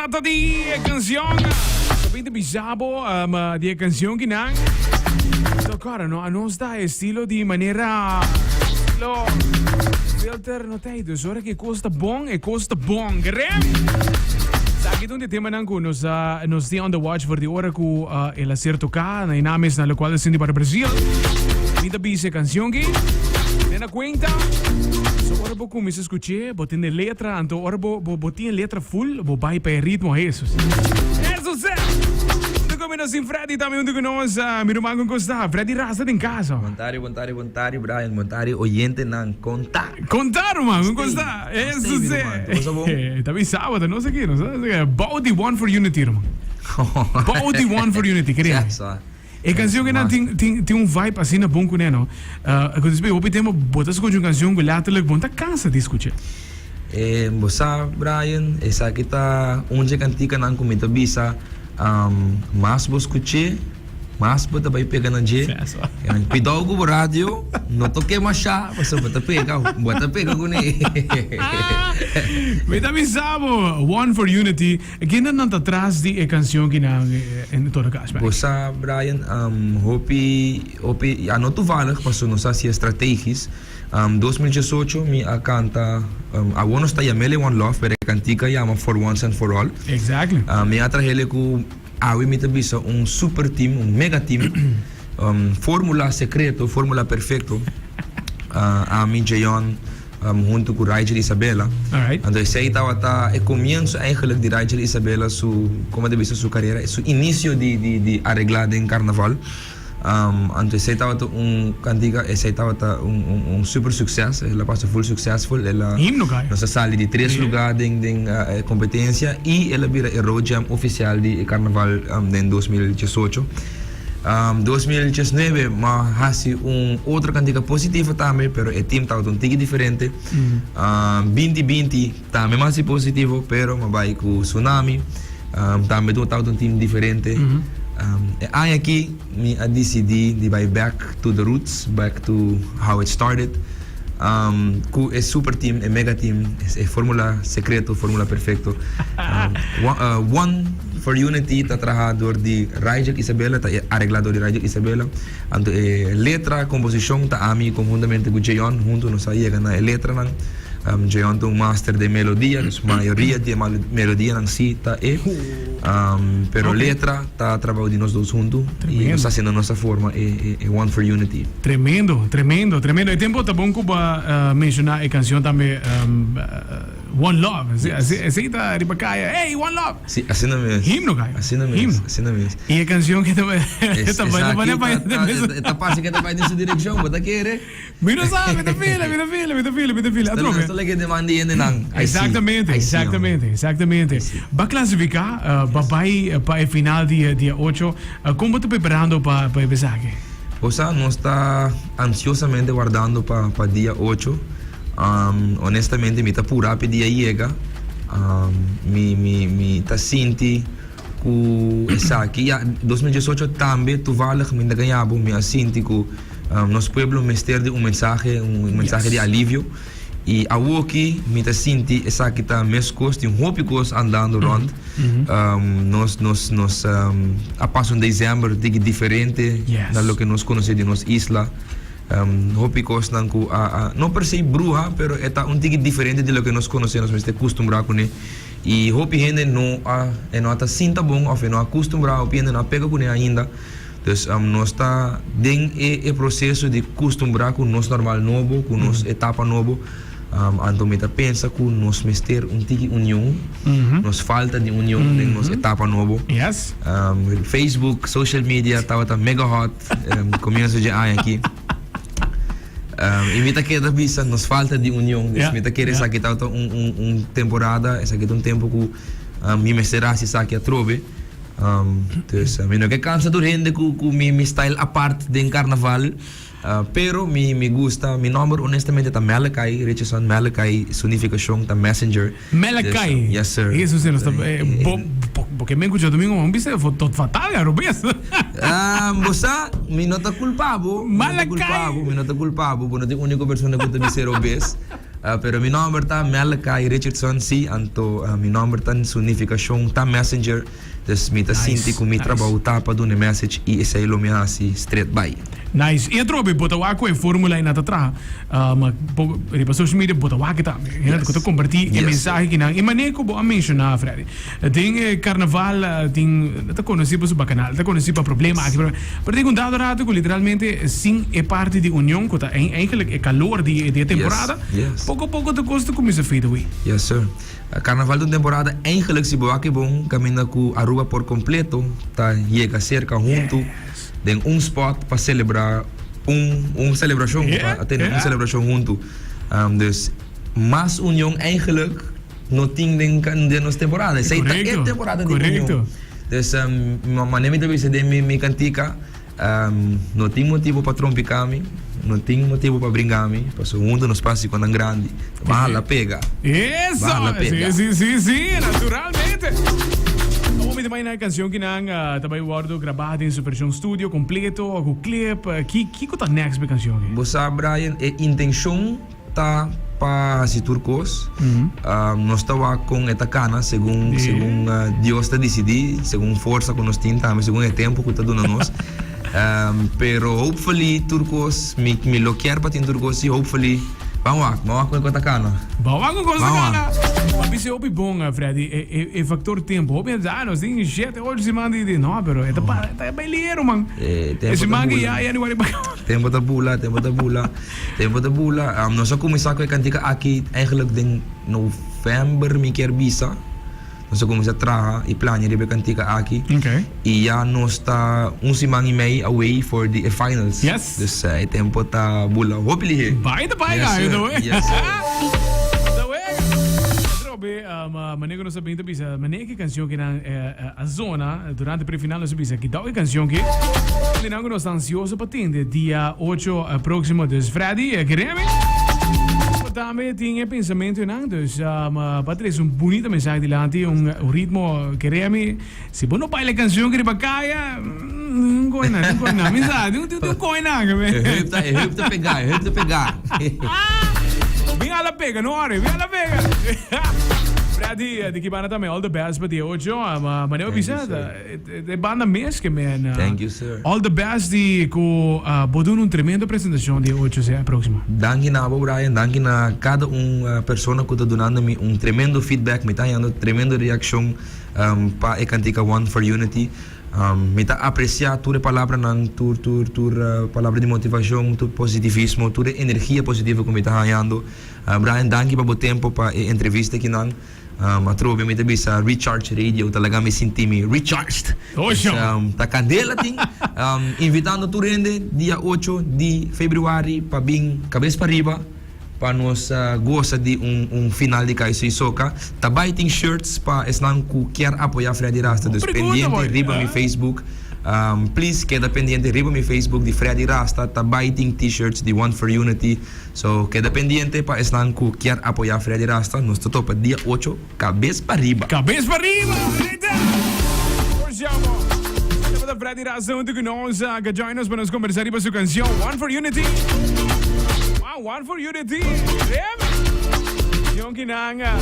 trata de canción. Sabete bisabo, de canción que nan. Cara, no, nos da estilo de manera. Estilo. Filter no tem, dus ora que custa bom, correto? Sabe que onde tema nanku nos stay on the watch for the hora ku el acerto cá, na inames na lo qual sindi para Brasil. Vida bise canción que na cuenta. So ora bo como se escuche, botin de letra, anto ora bo botin letra full, bo vai para ritmo Jesus. Eso se. Combina sin Freddy também onde nós miramos com Costa. Freddy Rasta em casa. Montari, Brian. Montari, oyente nan contar. Contar, mano, com Costa. Isso é. Também sábado, não sei o que, não sei. Body One for Unity, mano. Body One for Unity, queria. E canção que tem vibe assim na bom com né, não? Quando você ouve tema, bota se com uma canção que letterlijk bom tá cansa de escutar. Bossa, Brian, essa aqui tá onde cantica nan comita bisa. Mas vou escutar, mas vou também pegar na G. Pidou o rádio, não toquei mais chá, você bota pega com ele. Mas também sabe, One for Unity, quem não está atrás de canção que na em todo caso. Você, Brian, hope, anoto valer, passou não sei se é estratégias. 2018 me canta a one está llamele One Love, pero cantica llama For Once and For All. Exactly. Me atrahele ku awi me tabisa super team, mega team, fórmula secreto, fórmula perfecto. A mim Jayon junto com Rigel Isabella. Alright. Então esse aí estava o começo eigenlijk de Rigel Isabella como deve ser sua carreira, seu início de arreglada em carnaval. Então esse estava cantiga, esse estava super sucesso, ela passou full successful, ela nossa sala de 3 lugares em competência e ela vira o road jam oficial de carnaval em 2018. 2019 mas hasi outra cantiga positiva também, pero o time estava tigre diferente. 2020 também mais positivo, pero mas vai com tsunami, também estava time diferente. Aqui me decidi de vai back to the roots, back to how it started. Com é super team, é mega team, é fórmula secreto, fórmula perfeito. One for Unity está trabajador de Rigel Isabella, está arreglador de Rigel Isabella. Então letra, composição está a mim conjuntamente com Jayon, junto nos aí na letra nan. Jayon tem master de melodia, a maioria de melodia não si está pero letra está trabalhando de nós dois juntos e nós fazendo a nossa forma é One for Unity. Tremendo. E tempo tá bom para mencionar a canção também One Love. Assim está de bacaia. Hey, One Love. Sim, assim não mesmo. Himno, cara. Assim não mesmo. E a canção que também está passa que vai nessa direção, bota querer. Mira sabe, mira filha. Exatamente. Vai classificar, vai para o final dia 8. Como tu preparando para o mensaje? O sea, nós está ansiosamente guardando para dia 8. Honestamente, me está por rápido dia chega. Me está senti que essa aqui 2018 também tu vale me ganhava, me senti que nosso povo me estende mensagem de alívio. E a aqui me está senti essa aqui tá mais coisa, hope coisa andando rond. Nós a passo em dezembro digo diferente da lo que nós conhecemos de nossa isla. Hope coisa não per se bruja, pero é digo diferente de lo que nós conhecemos, mas estamos acostumados com ele. E hope gente não está sinta bom, ou não acostumado, ou não pega com ele ainda. Então, nós está dentro do processo de acostumar com o nosso normal novo, com a nossa etapa novo. Então, me pensa que nós ter tigre união, nos falta de união em nossa etapa novo. Yes. Facebook, social media, estava mega hot, começo de aqui. E me queda vista, nos falta de união. Me queda essa aqui está temporada, essa aqui é tempo que me será se essa aqui a trove. Então, me não que cansa do gente com mi style aparte de carnaval. Pero me gusta, mi nombre honestamente está Malakai, Richardson Malakai, significação está Messenger. Malakai? Yes, sir. Isso sim, porque me escuchou domingo, não viste todo fatal, cara, ves? Você, me não está culpado. Malakai? Me não está culpado, porque não é a única pessoa que está me ser obesa. Pero mi number ta Malachi Richardson si anto mi number ta significação ta messenger des mi ta sinti ku mi trabalho ta pa dun message e isa ilo mi si straight by. Nice. E trobe botawa ko e formula ina tatra. Ripa social media botawa kita. Ina ko to compartilhar e mensagem que não. E maneira que eu mencionar, Freddy. Tem carnaval, tem tá conhecido para o bacanal, tá conhecido para problema aqui. Pero tem um dado rato que literalmente sim é parte de união que tá eigenlijk é calor de temporada. Pouco a pouco te custa começar a feita aí. Yes sir. Carnaval de temporada eigenlijk si boaki bom camina ku Aruba por completo, tá chega cerca junto. Den spot para celebrar celebração, para ter uma celebração junto. Dus mais união eigenlijk no tem de nossa temporada. Essa é a temporada de união. Dus maneira de ver me cantica, não tem motivo para trompicami, não tem motivo para brincar-me, porque junto nos passa quando é grande. Bala pega. Isso! Sim, naturalmente. Vamos também na canção que nang também guardo gravada em Super Show Studio completo, com clip. Que tá next na canção? Você Brian, a intenção tá para si turcos. Nós estava com esta cana segundo Deus está decidir, segundo força que nós temos, segundo o tempo que está dando nós. Pero hopefully turcos me lo quer para turcos e hopefully vamos com esta cana. Vamos com esta cana. Mas se é bom, Freddy, é factor tempo. Houve anos, tem gente hoje se manda de não, pero é baileiro, man. Esse man que já não vai tempo da bula. Nós só começar com a cantica aqui, eigenlijk em novembro, me quer bisa. Nós começamos a trabalhar e planear a cantica aqui. Okay. E já nós está semana e meia away for the finals. Yes. Dus é tempo tá bula. Hopefully. Vai, Yes, Yes, maneira que nós sabemos bisa, maneira que canção que na a zona durante a pré-final nós bisa que dá a canção que nós estamos ansiosos para ter dia 8 próximo de Freddy, queremos. Também tinha pensamento não, dus para trazer bonita mensagem delante, ritmo queremos. Se você não baila canção que bacana, não coi na, mensagem, não coi na. Help te pegar. Vem a la pega, não ore, vem a la pega. Freddy, de que banda também, all the best para dia 8. Mas eu visada, é banda mesmo que man. Thank you, sir. All the best de que bodun tremenda apresentação dia 8 é a próxima. Danke na Brian, danke na cada pessoa que está dando me tremendo feedback, me está dando tremenda reação para a cantica One for Unity. Me está apreciar toda a palavra palavra de motivação, todo positivismo, toda energia positiva que me está dando. Brian, danke para o tempo para a entrevista que não. Matrobe me tabi sa Recharge Radio talaga me senti-me recharged. Ta candela ting invitando tu rende dia 8 de feveruário para bem cabeça para riba para nós gosta de final de Kaiso e Soca. Tabay ting shirts para esnan ku quer apoiar Freddy Rasta dos pendiente riba mi Facebook. Please queda pendiente riba mi Facebook de Freddy Rasta, tabay ting t-shirts de One for Unity. So queda pendiente para esnan ku quer apoiar Freddy Rasta. Nos topa dia 8, cabeça para riba. Cabeça para riba. Temos a Freddy Rasta junto com nós, que join us para nos conversar sobre sua canção One for Unity. One for Unity. Canção que nanga.